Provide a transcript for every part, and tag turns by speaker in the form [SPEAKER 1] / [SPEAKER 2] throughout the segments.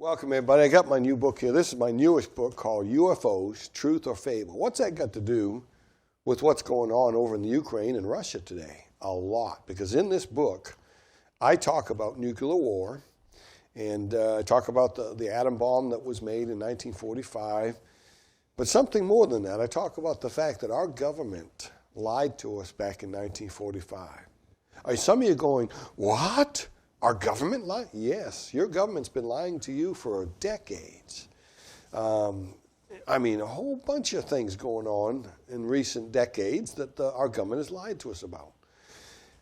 [SPEAKER 1] Welcome, everybody. I got my new book here. This is my newest book called UFOs, Truth or Fable. What's that got to do with what's going on over in the Ukraine and Russia today? A lot. Because in this book, I talk about nuclear war, and I talk about the atom bomb that was made in 1945. But something more than that, I talk about the fact that our government lied to us back in 1945. Are some of you going, what? Our government lied? Yes, your government's been lying to you for decades. I mean, a whole bunch of things going on in recent decades that our government has lied to us about.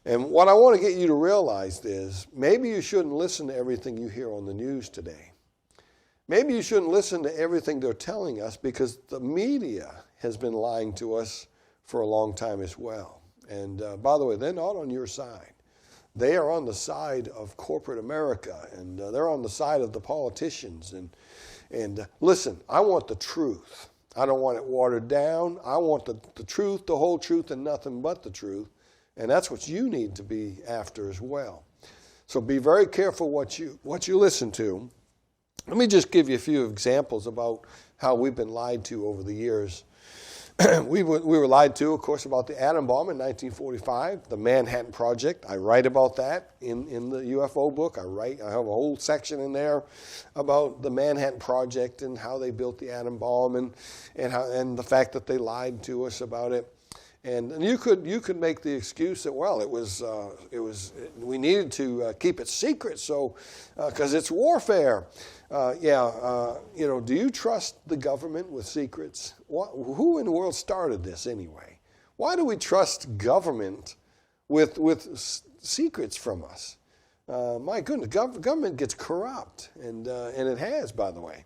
[SPEAKER 1] And what I want to get you to realize is maybe you shouldn't listen to everything you hear on the news today. Maybe you shouldn't listen to everything they're telling us because the media has been lying to us for a long time as well. And by the way, they're not on your side. They are on the side of corporate America, and they're on the side of the politicians. And listen, I want the truth. I don't want it watered down. I want the truth, the whole truth, and nothing but the truth. And that's what you need to be after as well. So be very careful what you listen to. Let me just give you a few examples about how we've been lied to over the years. We were lied to, of course, about the atom bomb in 1945, the Manhattan Project. I write about that in the UFO book. I have a whole section in there about the Manhattan Project and how they built the atom bomb and the fact that they lied to us about it. And you could make the excuse that, well, we needed to keep it secret, so because it's warfare. Do you trust the government with secrets? Who in the world started this anyway? Why do we trust government with secrets from us? My goodness, government gets corrupt, and it has, by the way.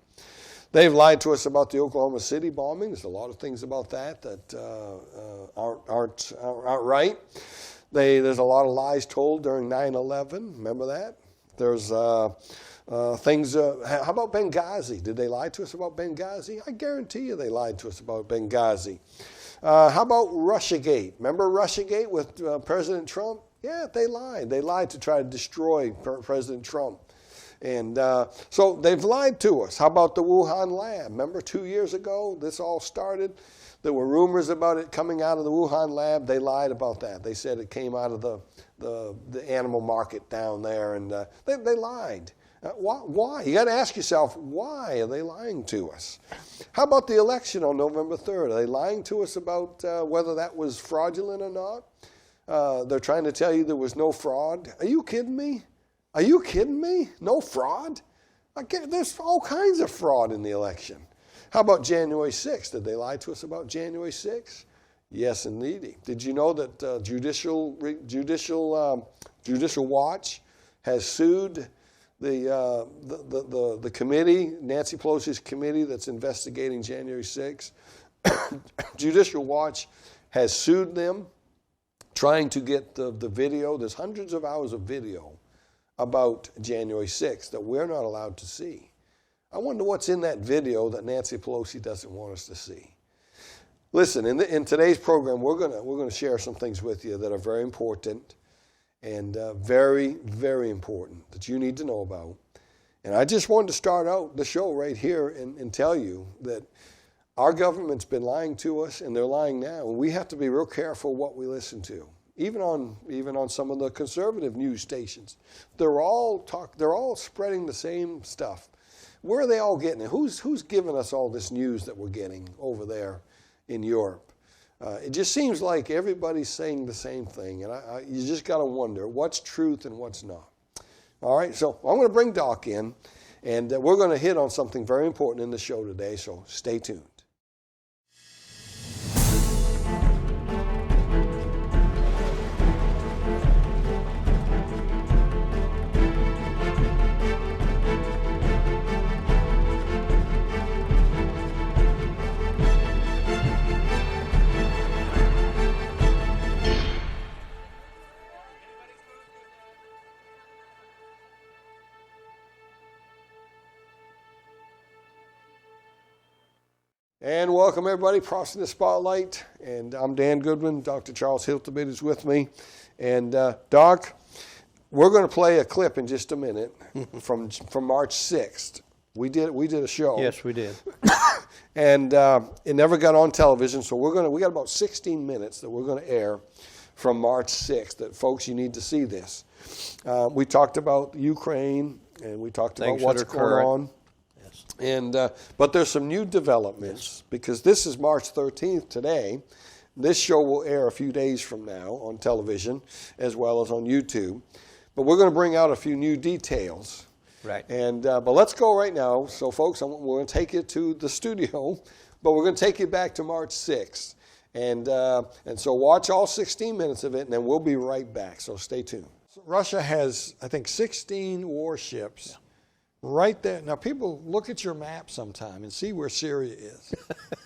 [SPEAKER 1] They've lied to us about the Oklahoma City bombing. There's a lot of things about that aren't right. There's a lot of lies told during 9/11. Remember that? There's things. How about Benghazi? Did they lie to us about Benghazi? I guarantee you they lied to us about Benghazi. How about Russiagate? Remember Russiagate with President Trump? Yeah, they lied. They lied to try to destroy President Trump. And so they've lied to us. How about the Wuhan lab? Remember 2 years ago this all started? There were rumors about it coming out of the Wuhan lab. They lied about that. They said it came out of the animal market down there, and they lied. Why? You got to ask yourself, why are they lying to us? How about the election on November 3rd? Are they lying to us about whether that was fraudulent or not? They're trying to tell you there was no fraud. Are you kidding me? Are you kidding me? No fraud? There's all kinds of fraud in the election. How about January 6th? Did they lie to us about January 6th? Yes, indeed. Did you know that Judicial Watch has sued the committee, Nancy Pelosi's committee that's investigating January 6th? Judicial Watch has sued them, trying to get the video. There's hundreds of hours of video about January 6th that we're not allowed to see. I wonder what's in that video that Nancy Pelosi doesn't want us to see. Listen, in today's program, we're gonna share some things with you that are very important and very, very important that you need to know about. And I just wanted to start out the show right here and tell you that our government's been lying to us, and they're lying now. And we have to be real careful what we listen to. Even on some of the conservative news stations, they're all spreading the same stuff. Where are they all getting it? Who's giving us all this news that we're getting over there in Europe? It just seems like everybody's saying the same thing, and you just got to wonder what's truth and what's not. All right, so I'm going to bring Doc in, and we're going to hit on something very important in the show today. So stay tuned. And welcome everybody, Crossing the Spotlight. And I'm Dan Goodwin. Dr. Charles Hiltibidal is with me. And Doc, we're going to play a clip in just a minute from March 6th. We did a show.
[SPEAKER 2] Yes, we did.
[SPEAKER 1] And it never got on television, so we got about 16 minutes that we're going to air from March 6th. That folks, you need to see this. We talked about Ukraine, and we talked about what's going on.
[SPEAKER 2] Yes.
[SPEAKER 1] And but there's some new developments, because this is March 13th today. This show will air a few days from now on television as well as on YouTube. But we're going to bring out a few new details.
[SPEAKER 2] Right.
[SPEAKER 1] And but let's go right now. So, folks, we're going to take you to the studio, but we're going to take you back to March 6th. And so watch all 16 minutes of it, and then we'll be right back. So stay tuned. So Russia has, I think, 16 warships right there. Now, people, look at your map sometime and see where Syria is.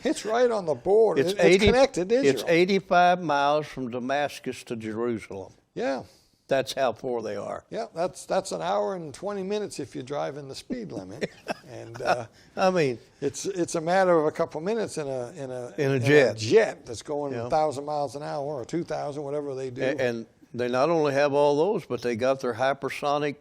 [SPEAKER 1] It's right on the border. It's connected to Israel.
[SPEAKER 2] It's 85 miles from Damascus to Jerusalem.
[SPEAKER 1] Yeah.
[SPEAKER 2] That's how far they are.
[SPEAKER 1] Yeah, that's an hour and 20 minutes if you're driving the speed limit. And
[SPEAKER 2] I mean,
[SPEAKER 1] it's a matter of a couple minutes in a jet that's going 1,000 miles an hour or 2,000, whatever they do.
[SPEAKER 2] And they not only have all those, but they got their hypersonic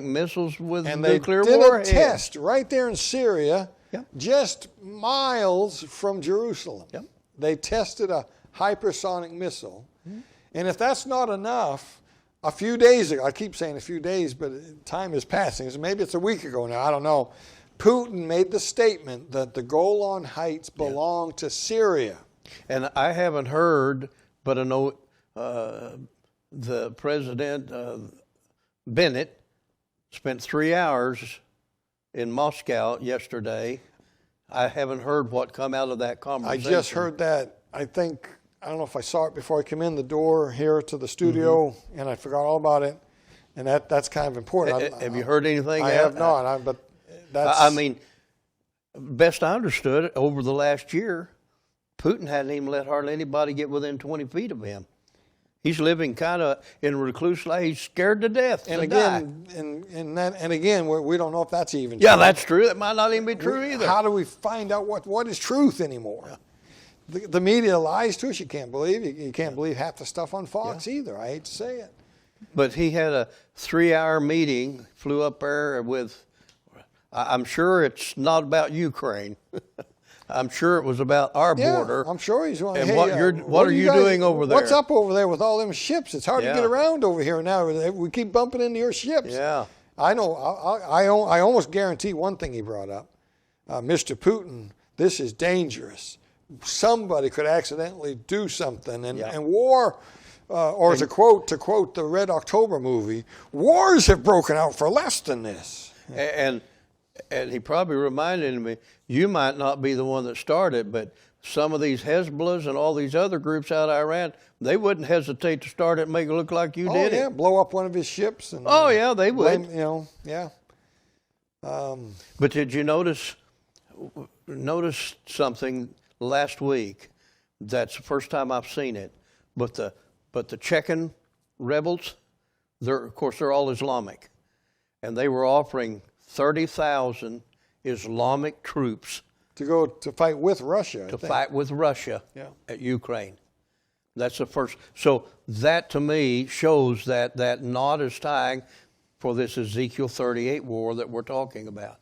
[SPEAKER 2] missiles with nuclear warheads.
[SPEAKER 1] And they did a test right there in Syria, just miles from Jerusalem.
[SPEAKER 2] Yep.
[SPEAKER 1] They tested a hypersonic missile. Mm-hmm. And if that's not enough, a few days ago, I keep saying a few days, but time is passing. So maybe it's a week ago now, I don't know. Putin made the statement that the Golan Heights belong to Syria.
[SPEAKER 2] And I haven't heard, but I know the President, Bennett, spent 3 hours in Moscow yesterday. I haven't heard what come out of that conversation.
[SPEAKER 1] I just heard that, I don't know if I saw it before I came in the door here to the studio, and I forgot all about it. And that's kind of important.
[SPEAKER 2] Have you heard anything?
[SPEAKER 1] I have not, but that's...
[SPEAKER 2] I mean, best I understood, over the last year, Putin hadn't even let hardly anybody get within 20 feet of him. He's living kind of in recluse life. He's scared to death.
[SPEAKER 1] And again, we don't know if that's even true.
[SPEAKER 2] Yeah, that's true. That might not even be true either.
[SPEAKER 1] How do we find out what is truth anymore? Yeah. The media lies to us. You can't believe. You can't believe half the stuff on Fox either. I hate to say it.
[SPEAKER 2] But he had a 3-hour meeting, flew up there with, I'm sure it's not about Ukraine. I'm sure it was about our border.
[SPEAKER 1] I'm sure he's going,
[SPEAKER 2] and what are you doing over there?
[SPEAKER 1] What's up over there with all them ships? It's hard to get around over here now. We keep bumping into your ships.
[SPEAKER 2] Yeah.
[SPEAKER 1] I know. I almost guarantee one thing he brought up. Mr. Putin, this is dangerous. Somebody could accidentally do something, and war, or to quote the Red October movie, wars have broken out for less than this.
[SPEAKER 2] And he probably reminded me, you might not be the one that started, but some of these Hezbollahs and all these other groups out of Iran, they wouldn't hesitate to start it and make it look like you did it.
[SPEAKER 1] Blow up one of his ships. And,
[SPEAKER 2] they would. But did you notice something last week? That's the first time I've seen it. But the Chechen rebels, of course they're all Islamic, and they were offering 30,000 Islamic troops
[SPEAKER 1] to go to fight with Russia.
[SPEAKER 2] Fight with Russia at Ukraine. That's the first. So that to me shows that knot is tying for this Ezekiel 38 war that we're talking about,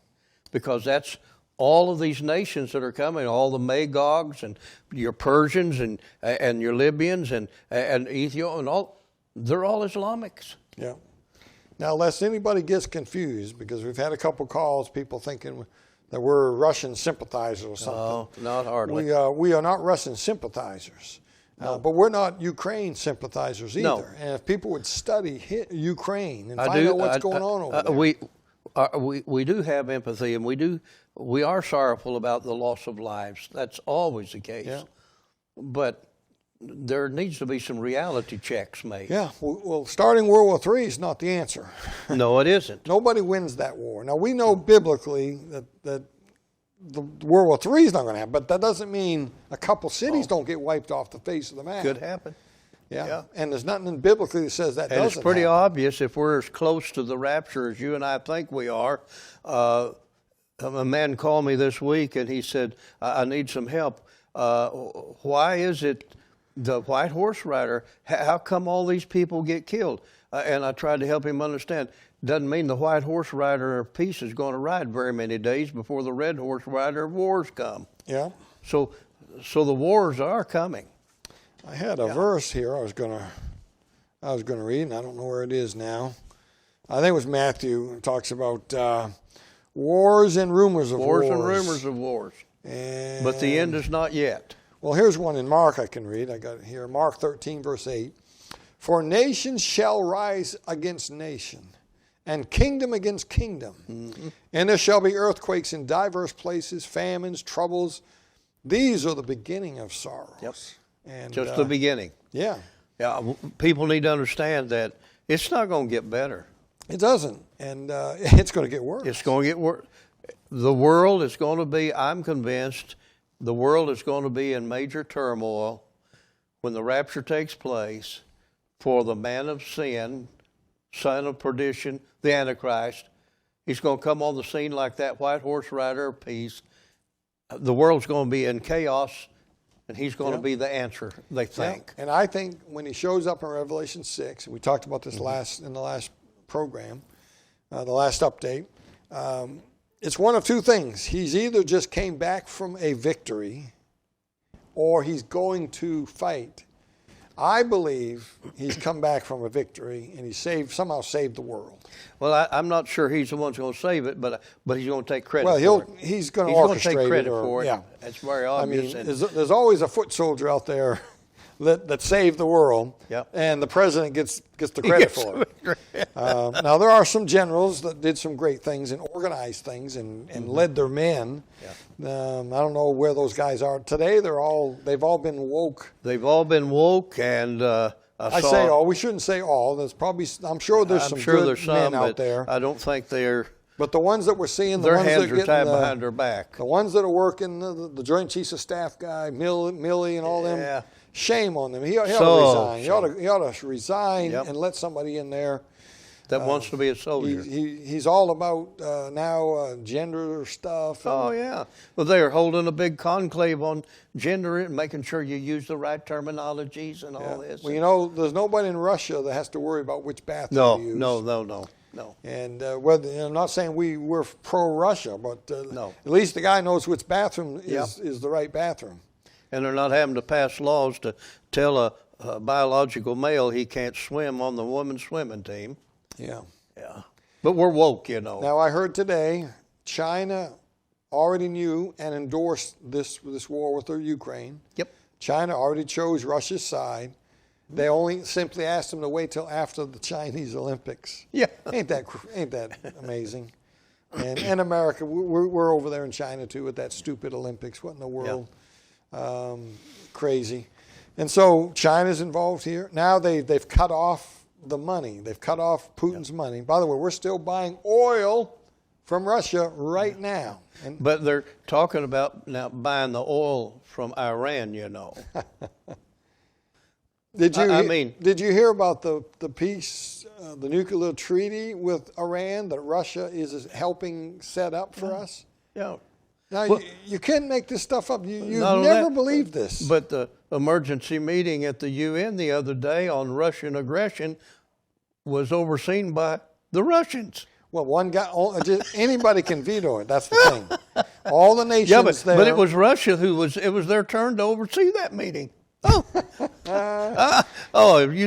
[SPEAKER 2] because that's all of these nations that are coming, all the Magogs and your Persians and your Libyans and Ethiopia and all, they're all Islamics.
[SPEAKER 1] Yeah. Now, lest anybody gets confused, because we've had a couple calls, people thinking that we're Russian sympathizers or something.
[SPEAKER 2] No, not hardly.
[SPEAKER 1] We are not Russian sympathizers, but we're not Ukraine sympathizers either.
[SPEAKER 2] No.
[SPEAKER 1] And if people would study Ukraine and find out what's going on over there.
[SPEAKER 2] We do have empathy, and we are sorrowful about the loss of lives. That's always the case.
[SPEAKER 1] Yeah.
[SPEAKER 2] But there needs to be some reality checks made.
[SPEAKER 1] Yeah, well, starting World War III is not the answer.
[SPEAKER 2] No, it isn't.
[SPEAKER 1] Nobody wins that war. Now, we know biblically that the World War III is not going to happen, but that doesn't mean a couple cities don't get wiped off the face of the map.
[SPEAKER 2] Could happen.
[SPEAKER 1] Yeah, and there's nothing biblically that says that doesn't happen.
[SPEAKER 2] And it's pretty obvious if we're as close to the rapture as you and I think we are. A man called me this week, and he said, I need some help. Why is it the white horse rider, how come all these people get killed? And I tried to help him understand. doesn't mean the white horse rider of peace is going to ride very many days before the red horse rider of wars come.
[SPEAKER 1] Yeah.
[SPEAKER 2] So the wars are coming.
[SPEAKER 1] I had a verse here I was gonna read, and I don't know where it is now. I think it was Matthew. It talks about wars and rumors of wars.
[SPEAKER 2] Wars and rumors of wars. But the end is not yet.
[SPEAKER 1] Well, here's one in Mark I can read. I got it here. Mark 13, verse 8. For nation shall rise against nation, and kingdom against kingdom. Mm-hmm. And there shall be earthquakes in diverse places, famines, troubles. These are the beginning of sorrows.
[SPEAKER 2] Yep.
[SPEAKER 1] And,
[SPEAKER 2] just the beginning.
[SPEAKER 1] Yeah.
[SPEAKER 2] Yeah. People need to understand that it's not going to get better.
[SPEAKER 1] It doesn't. And it's going to get worse.
[SPEAKER 2] It's going to get worse. The world is going to be, I'm convinced, the world is going to be in major turmoil when the rapture takes place, for the man of sin, son of perdition, the Antichrist. He's going to come on the scene like that white horse rider of peace. The world's going to be in chaos, and he's going to be the answer, they think.
[SPEAKER 1] Yeah. And I think when he shows up in Revelation 6, and we talked about this in the last program, the last update, it's one of two things. He's either just came back from a victory, or he's going to fight. I believe he's come back from a victory, and he somehow saved the world.
[SPEAKER 2] Well, I'm not sure he's the one who's going to save it, but he's going to take credit for it.
[SPEAKER 1] He's going to orchestrate it.
[SPEAKER 2] He's going to take credit for it. Yeah. That's very obvious.
[SPEAKER 1] I mean, there's always a foot soldier out there that saved the world, and the president gets the credit for it. Now, there are some generals that did some great things and organized things and led their men. Yeah. I don't know where those guys are today. They've all been woke.
[SPEAKER 2] They've all been woke, and
[SPEAKER 1] I say all. We shouldn't say all. There's probably. I'm sure there's some good men out there.
[SPEAKER 2] I don't think they're.
[SPEAKER 1] But the ones that we're seeing,
[SPEAKER 2] their hands are tied behind their back.
[SPEAKER 1] The ones that are working, the Joint Chiefs of Staff guy, Milley, and all them. Yeah. Shame on them. He ought to resign. He ought to resign and let somebody in there
[SPEAKER 2] that wants to be a soldier.
[SPEAKER 1] He's all about now gender stuff.
[SPEAKER 2] Oh, yeah. Well, they're holding a big conclave on gender and making sure you use the right terminologies and all this.
[SPEAKER 1] Well, you know, there's nobody in Russia that has to worry about which bathroom you use.
[SPEAKER 2] No.
[SPEAKER 1] And I'm not saying we're pro-Russia, but at least the guy knows which bathroom is the right bathroom.
[SPEAKER 2] And they're not having to pass laws to tell a biological male he can't swim on the women's swimming team.
[SPEAKER 1] Yeah.
[SPEAKER 2] But we're woke, you know.
[SPEAKER 1] Now, I heard today China already knew and endorsed this war with Ukraine.
[SPEAKER 2] Yep.
[SPEAKER 1] China already chose Russia's side. They only simply asked them to wait till after the Chinese Olympics.
[SPEAKER 2] Yeah.
[SPEAKER 1] Ain't that amazing? And America, we're over there in China too with that stupid Olympics. What in the world? Crazy. And so China's involved here. Now they've cut off the money. They've cut off Putin's money. By the way, we're still buying oil from Russia right now.
[SPEAKER 2] But they're talking about now buying the oil from Iran, you know.
[SPEAKER 1] Did you hear about the peace, the nuclear treaty with Iran that Russia is helping set up for us?
[SPEAKER 2] Yeah.
[SPEAKER 1] Now, you can't make this stuff up. You never believe this.
[SPEAKER 2] But the emergency meeting at the UN the other day on Russian aggression was overseen by the Russians.
[SPEAKER 1] Well, one guy, anybody can veto it. That's the thing. All the nations there.
[SPEAKER 2] But it was Russia it was their turn to oversee that meeting. You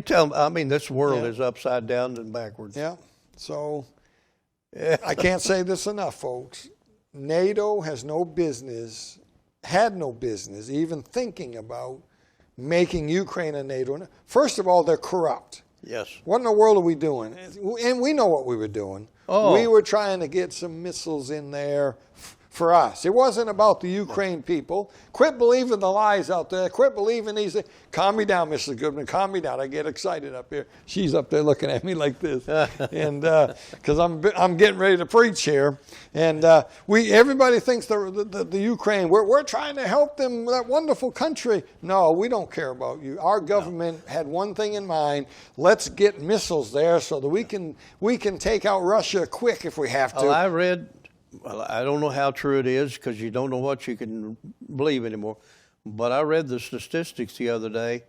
[SPEAKER 2] tell me. I mean, this world is upside down and backwards.
[SPEAKER 1] Yeah. So I can't say this enough, folks. NATO had no business even thinking about making Ukraine a NATO. First of all, they're corrupt.
[SPEAKER 2] Yes.
[SPEAKER 1] What in the world are we doing? And we know what we were doing. Oh. We were trying to get some missiles in there for us. It wasn't about the Ukraine people. Quit believing the lies out there. Quit believing these things. Calm me down, Mrs. Goodwin. Calm me down. I get excited up here. She's up there looking at me like this, and because I'm getting ready to preach here. And everybody thinks the Ukraine. We're trying to help them, that wonderful country. No, we don't care about you. Our government had one thing in mind. Let's get missiles there so that we can take out Russia quick if we have to.
[SPEAKER 2] Well, I don't know how true it is because you don't know what you can believe anymore. But I read the statistics the other day.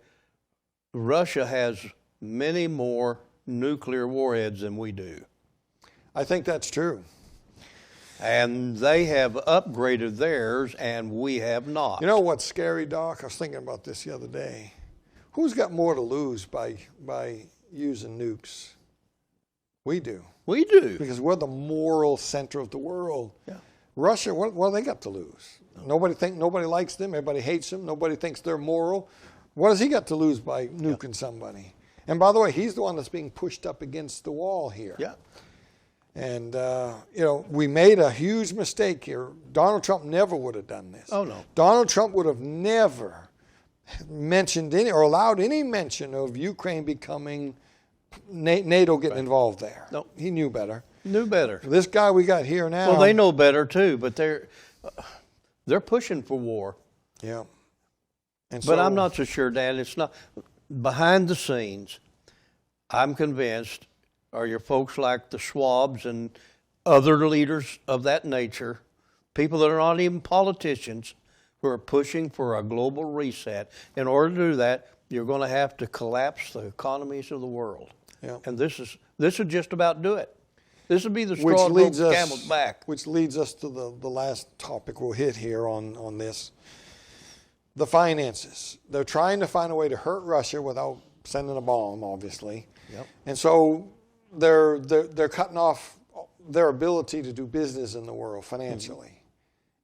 [SPEAKER 2] Russia has many more nuclear warheads than we do.
[SPEAKER 1] I think that's true.
[SPEAKER 2] And they have upgraded theirs, and we have not.
[SPEAKER 1] You know what's scary, Doc? I was thinking about this the other day. Who's got more to lose by using nukes? We do.
[SPEAKER 2] We do.
[SPEAKER 1] Because we're the moral center of the world.
[SPEAKER 2] Yeah.
[SPEAKER 1] Russia, what do they got to lose? Nobody likes them. Everybody hates them. Nobody thinks they're moral. What has he got to lose by nuking somebody? And by the way, he's the one that's being pushed up against the wall here.
[SPEAKER 2] Yeah.
[SPEAKER 1] And, we made a huge mistake here. Donald Trump never would have done this.
[SPEAKER 2] Oh, no.
[SPEAKER 1] Donald Trump would have never mentioned any or allowed any mention of Ukraine becoming NATO getting involved there.
[SPEAKER 2] No.
[SPEAKER 1] He knew better.
[SPEAKER 2] Knew better.
[SPEAKER 1] This guy we got here now.
[SPEAKER 2] Well, they know better too, but they're pushing for war.
[SPEAKER 1] Yeah. And
[SPEAKER 2] But I'm not so sure, Dan. It's not behind the scenes. I'm convinced are your folks like the Schwabs and other leaders of that nature, people that are not even politicians, who are pushing for a global reset. In order to do that, you're going to have to collapse the economies of the world.
[SPEAKER 1] Yeah.
[SPEAKER 2] And this would just about do it. This would be the straw that broke the camel's back.
[SPEAKER 1] Which leads us to the last topic we'll hit here on this. The finances. They're trying to find a way to hurt Russia without sending a bomb, obviously.
[SPEAKER 2] Yep.
[SPEAKER 1] And so they're cutting off their ability to do business in the world financially. Mm-hmm.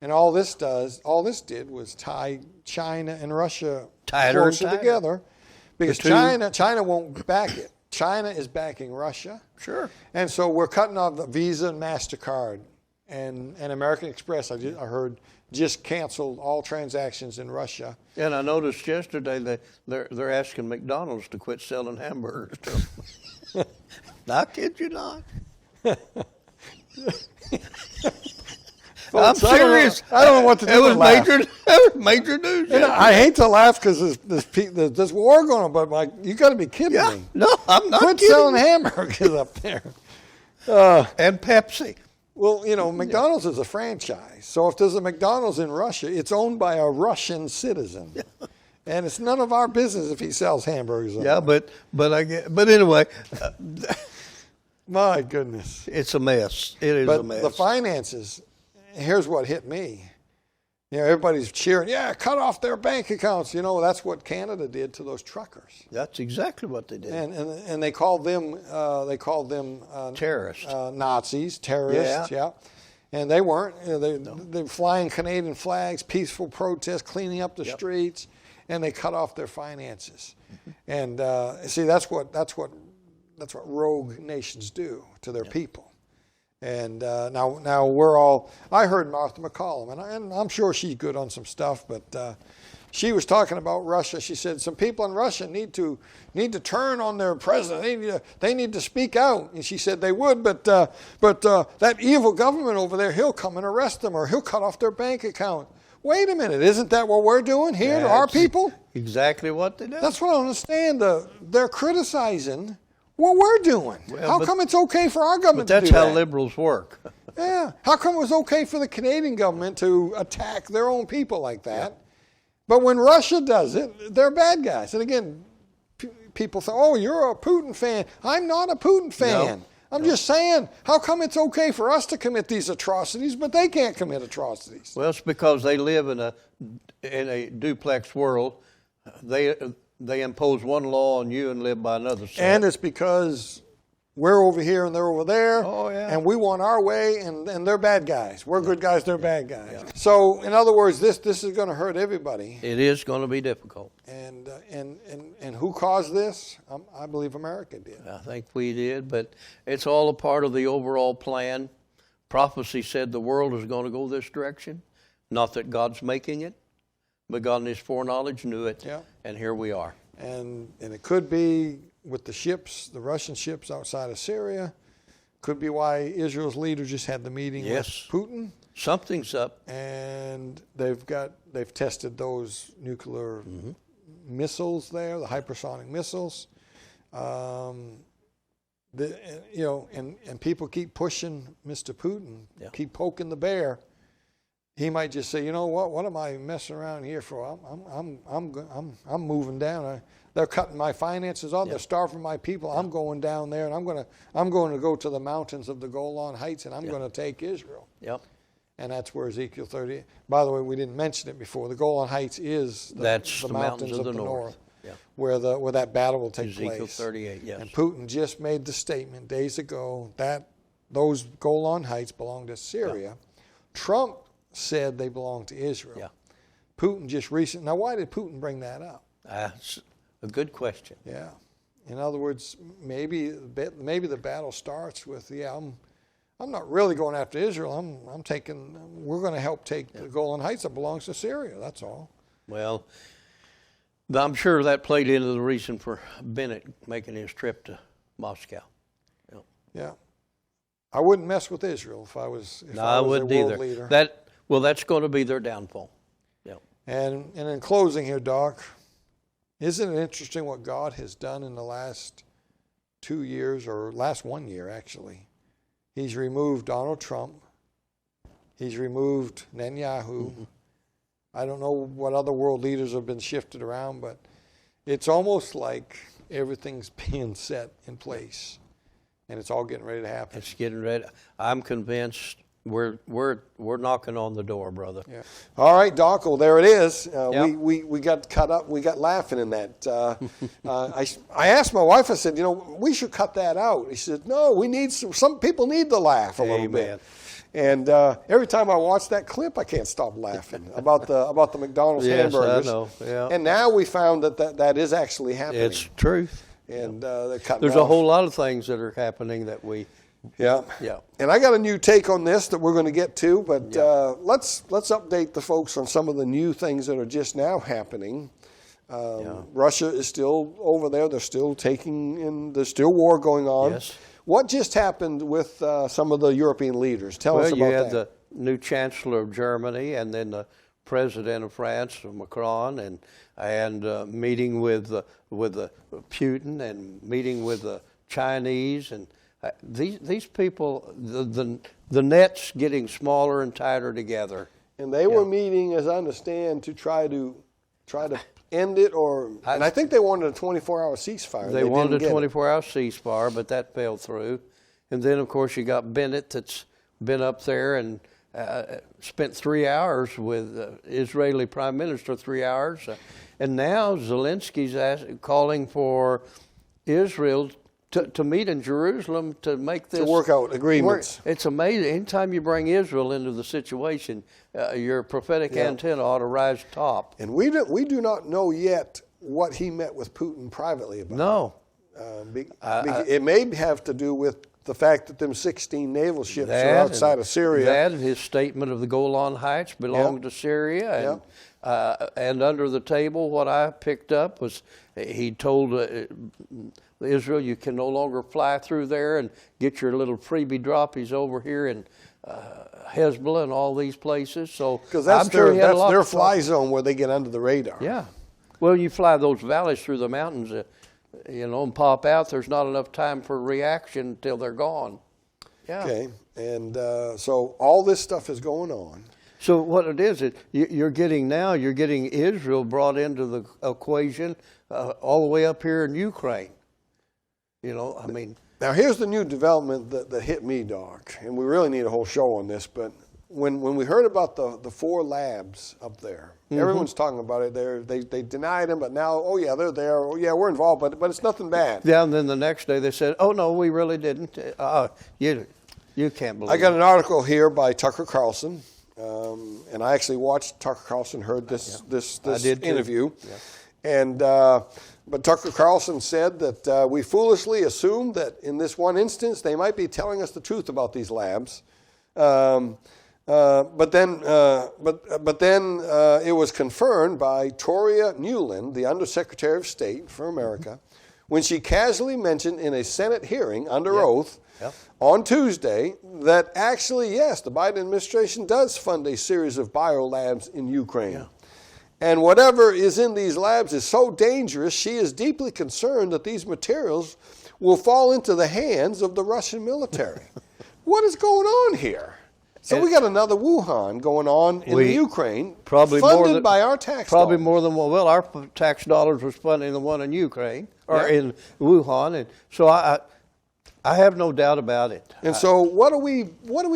[SPEAKER 1] And all this did was tie China and Russia closer together, because China won't back it. China is backing Russia.
[SPEAKER 2] Sure.
[SPEAKER 1] And so we're cutting off the Visa and MasterCard. And American Express, I heard, just canceled all transactions in Russia.
[SPEAKER 2] And I noticed yesterday that they're asking McDonald's to quit selling hamburgers to them. I kid you not. I'm serious.
[SPEAKER 1] I don't know what to do.
[SPEAKER 2] That was major news.
[SPEAKER 1] I hate to laugh because there's war going on, but you got to be kidding me.
[SPEAKER 2] No, I'm not
[SPEAKER 1] Quit
[SPEAKER 2] kidding.
[SPEAKER 1] selling hamburgers up there.
[SPEAKER 2] And Pepsi.
[SPEAKER 1] Well, McDonald's is a franchise. So if there's a McDonald's in Russia, it's owned by a Russian citizen. And it's none of our business if he sells hamburgers.
[SPEAKER 2] Yeah, but anyway.
[SPEAKER 1] My goodness.
[SPEAKER 2] It's a mess. It is a mess.
[SPEAKER 1] The finances, here's what hit me. Everybody's cheering, cut off their bank accounts. That's what Canada did to those truckers.
[SPEAKER 2] That's exactly what they did.
[SPEAKER 1] And they called them
[SPEAKER 2] terrorists.
[SPEAKER 1] Nazis, terrorists, yeah. And they weren't. They're flying Canadian flags, peaceful protests, cleaning up the streets, and they cut off their finances. And see, that's what rogue nations do to their people. And now we're all. I heard Martha McCallum, and I'm sure she's good on some stuff, but she was talking about Russia. She said some people in Russia need to turn on their president. They need to speak out. And she said they would, but that evil government over there, he'll come and arrest them, or he'll cut off their bank account. Wait a minute, isn't that what we're doing here to our people?
[SPEAKER 2] Exactly what they do.
[SPEAKER 1] That's what I don't understand. They're criticizing what we're doing. How come it's okay for our government to do that?
[SPEAKER 2] But that's how liberals work.
[SPEAKER 1] Yeah. How come it was okay for the Canadian government to attack their own people like that? Yeah. But when Russia does it, they're bad guys. And again, people say, oh, you're a Putin fan. I'm not a Putin fan. No. I'm just saying, how come it's okay for us to commit these atrocities, but they can't commit atrocities?
[SPEAKER 2] Well, it's because they live in a duplex world. They impose one law on you and live by another set.
[SPEAKER 1] And it's because we're over here and they're over there.
[SPEAKER 2] Oh, yeah.
[SPEAKER 1] And we want our way, and they're bad guys. We're good guys, they're bad guys. Yeah. So, in other words, this is going to hurt everybody.
[SPEAKER 2] It is going to be difficult.
[SPEAKER 1] And who caused this? I believe America did.
[SPEAKER 2] I think we did, but it's all a part of the overall plan. Prophecy said the world is going to go this direction. Not that God's making it, but God in His foreknowledge knew it, and here we are.
[SPEAKER 1] And it could be with the ships, the Russian ships outside of Syria. Could be why Israel's leader just had the meeting with Putin.
[SPEAKER 2] Something's up.
[SPEAKER 1] And they've tested those nuclear missiles there, the hypersonic missiles. And people keep pushing Mr. Putin, keep poking the bear. he might just say, you know what am I messing around here for? I'm moving down. They're cutting my finances off. They're starving my people. I'm going down there, and I'm going to go to the mountains of the Golan Heights, and I'm going to take Israel.
[SPEAKER 2] Yep.
[SPEAKER 1] And that's where Ezekiel 30. By the way, we didn't mention it before. The Golan Heights is the mountains of the north. Yeah. Where that battle will take place.
[SPEAKER 2] Ezekiel 38, yes.
[SPEAKER 1] And Putin just made the statement days ago that those Golan Heights belong to Syria. Yeah. Trump said they belong to Israel. Yeah. Putin just recently. Now, why did Putin bring that up?
[SPEAKER 2] That's a good question.
[SPEAKER 1] Yeah. In other words, maybe the battle starts with, I'm not really going after Israel. We're going to help take the Golan Heights that belongs to Syria. That's all.
[SPEAKER 2] Well, I'm sure that played into the reason for Bennett making his trip to Moscow. Yep.
[SPEAKER 1] Yeah. I wouldn't mess with Israel if I was
[SPEAKER 2] I wouldn't
[SPEAKER 1] their world
[SPEAKER 2] either.
[SPEAKER 1] leader.
[SPEAKER 2] That's going to be their downfall. Yep.
[SPEAKER 1] And in closing here, Doc, isn't it interesting what God has done in the last 2 years, or last 1 year actually? He's removed Donald Trump. He's removed Netanyahu. Mm-hmm. I don't know what other world leaders have been shifted around, but it's almost like everything's being set in place, and it's all getting ready to happen.
[SPEAKER 2] It's getting ready. I'm convinced we're knocking on the door, brother.
[SPEAKER 1] Yeah. All right, Doc. Well, there it is. We got cut up. We got laughing in that. I asked my wife. I said, we should cut that out. She said, no, we need some people need to laugh a little bit. And every time I watch that clip, I can't stop laughing about the McDonald's hamburgers.
[SPEAKER 2] Yes, I know. Yeah.
[SPEAKER 1] And now we found that is actually happening.
[SPEAKER 2] It's truth.
[SPEAKER 1] And they're cutting
[SPEAKER 2] There's
[SPEAKER 1] off.
[SPEAKER 2] a whole lot of things that are happening that we.
[SPEAKER 1] Yeah.
[SPEAKER 2] Yeah.
[SPEAKER 1] And I got a new take on this that we're going to get to, but let's update the folks on some of the new things that are just now happening. Russia is still over there. They're still there's still war going on.
[SPEAKER 2] Yes.
[SPEAKER 1] What just happened with some of the European leaders? Tell us about that.
[SPEAKER 2] Well, you had the new Chancellor of Germany, and then the President of France, Macron, and meeting with Putin, and meeting with the Chinese, and these people, the net's getting smaller and tighter together.
[SPEAKER 1] And they were meeting, as I understand, to try to end it, and I think they wanted a 24-hour ceasefire.
[SPEAKER 2] They wanted a 24-hour ceasefire, but that fell through. And then, of course, you got Bennett that's been up there and spent 3 hours with Israeli Prime Minister, 3 hours. And now Zelensky's calling for Israel to meet in Jerusalem to make this.
[SPEAKER 1] To work out agreements.
[SPEAKER 2] It's amazing. Anytime you bring Israel into the situation, your prophetic antenna ought to rise top.
[SPEAKER 1] And we do not know yet what he met with Putin privately about.
[SPEAKER 2] No.
[SPEAKER 1] It may have to do with the fact that them 16 naval ships are outside of Syria.
[SPEAKER 2] That and his statement of the Golan Heights belong to Syria. And under the table, what I picked up was he told Israel, you can no longer fly through there and get your little freebie droppies over here in Hezbollah and all these places. So
[SPEAKER 1] because that's their fly zone where they get under the radar.
[SPEAKER 2] Yeah. Well, you fly those valleys through the mountains, and pop out. There's not enough time for reaction until they're gone. Yeah.
[SPEAKER 1] Okay. And so all this stuff is going on.
[SPEAKER 2] So what it is, you're getting Israel brought into the equation all the way up here in Ukraine.
[SPEAKER 1] Now here's the new development that hit me, Doc, and we really need a whole show on this, but when we heard about the 4 labs up there, everyone's talking about it. They denied them, but now, they're there. Oh, yeah, we're involved, but it's nothing bad.
[SPEAKER 2] Yeah, and then the next day they said, oh, no, we really didn't. You can't believe it.
[SPEAKER 1] I got an article here by Tucker Carlson, and I actually watched Tucker Carlson, heard this interview. Yeah. But Tucker Carlson said that we foolishly assumed that in this one instance they might be telling us the truth about these labs. But then it was confirmed by Toria Nuland, the Undersecretary of State for America, when she casually mentioned in a Senate hearing under oath on Tuesday that actually, yes, the Biden administration does fund a series of biolabs in Ukraine. Yeah. And whatever is in these labs is so dangerous, she is deeply concerned that these materials will fall into the hands of the Russian military. What is going on here? So we got another Wuhan going on in the Ukraine, funded by our tax
[SPEAKER 2] probably
[SPEAKER 1] dollars.
[SPEAKER 2] more than one. Well, our tax dollars was funding the one in Ukraine or in Wuhan, and so I have no doubt about it.
[SPEAKER 1] And so, what are we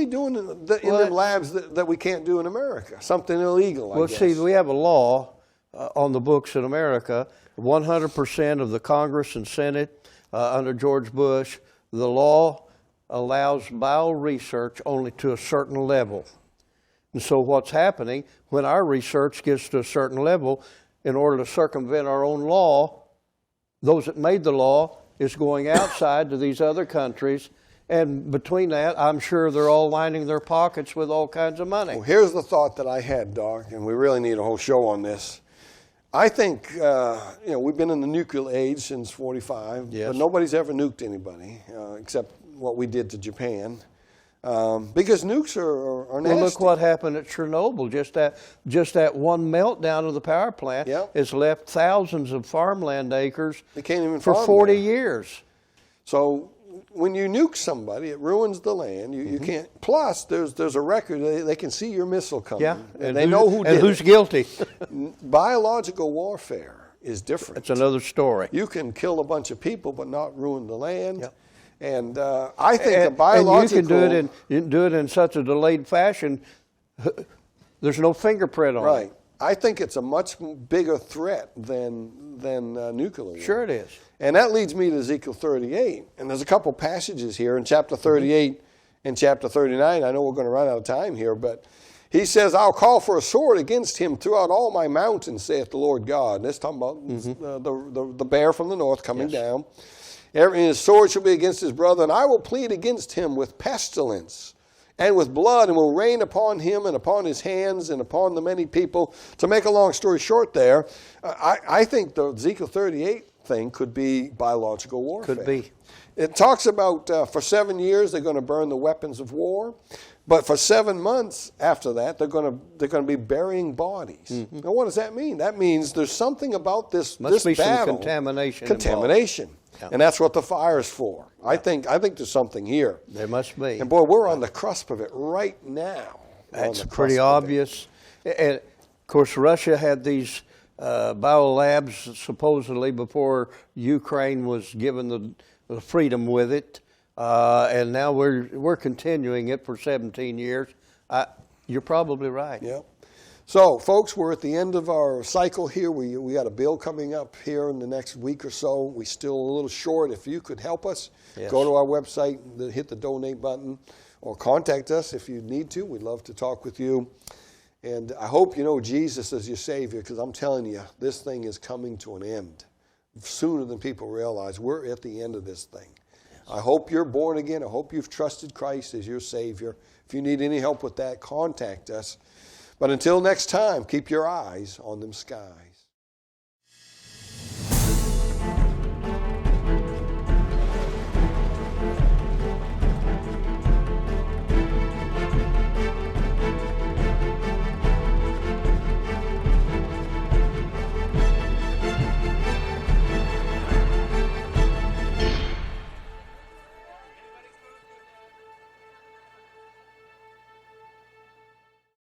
[SPEAKER 1] doing in the labs that we can't do in America? Something illegal, I guess.
[SPEAKER 2] See, we have a law on the books in America. 100% of the Congress and Senate under George Bush, the law allows bioresearch only to a certain level. And so what's happening, when our research gets to a certain level, in order to circumvent our own law, those that made the law is going outside to these other countries, and between that, I'm sure they're all lining their pockets with all kinds of money.
[SPEAKER 1] Well, here's the thought that I had, Doc, and we really need a whole show on this. I think, we've been in the nuclear age since 45, but nobody's ever nuked anybody, except what we did to Japan, because nukes are nasty.
[SPEAKER 2] Well, look what happened at Chernobyl. Just that one meltdown of the power plant has left thousands of farmland acres
[SPEAKER 1] they can't even
[SPEAKER 2] for
[SPEAKER 1] farm
[SPEAKER 2] 40
[SPEAKER 1] there.
[SPEAKER 2] years.
[SPEAKER 1] So when you nuke somebody, it ruins the land. You can't. Plus, there's a record. They can see your missile coming.
[SPEAKER 2] Yeah,
[SPEAKER 1] and they know who did it.
[SPEAKER 2] And who's guilty.
[SPEAKER 1] Biological warfare is different.
[SPEAKER 2] It's another story.
[SPEAKER 1] You can kill a bunch of people, but not ruin the land. Yep. And I think the biological...
[SPEAKER 2] And you can do it in such a delayed fashion, there's no fingerprint on it.
[SPEAKER 1] Right. I think it's a much bigger threat than nuclear war.
[SPEAKER 2] Sure it is.
[SPEAKER 1] And that leads me to Ezekiel 38. And there's a couple passages here in chapter 38 and chapter 39. I know we're going to run out of time here, but he says, I'll call for a sword against him throughout all my mountains, saith the Lord God. And that's talking about the bear from the north coming down. And his sword shall be against his brother, and I will plead against him with pestilence and with blood, and will rain upon him and upon his hands and upon the many people. To make a long story short there, I think the Ezekiel 38 thing could be biological warfare.
[SPEAKER 2] Could be.
[SPEAKER 1] It talks about for 7 years they're going to burn the weapons of war, but for 7 months after that they're going to be burying bodies. Now what does that mean? That means there's something about this
[SPEAKER 2] Must be
[SPEAKER 1] battle.
[SPEAKER 2] some contamination.
[SPEAKER 1] Contamination. And that's what the fire's for. I think there's something here.
[SPEAKER 2] There must be.
[SPEAKER 1] And boy, we're on the cusp of it right now.
[SPEAKER 2] That's pretty obvious. And of course, Russia had these biolabs supposedly before Ukraine was given the freedom with it, and now we're continuing it for 17 years. You're probably right.
[SPEAKER 1] Yeah. So, folks, we're at the end of our cycle here. We got a bill coming up here in the next week or so. We're still a little short. If you could help us, go to our website, hit the donate button, or contact us if you need to. We'd love to talk with you. And I hope you know Jesus as your Savior, because I'm telling you, this thing is coming to an end sooner than people realize. We're at the end of this thing. I hope you're born again. I hope you've trusted Christ as your Savior. If you need any help with that, contact us. But until next time, keep your eyes on them skies.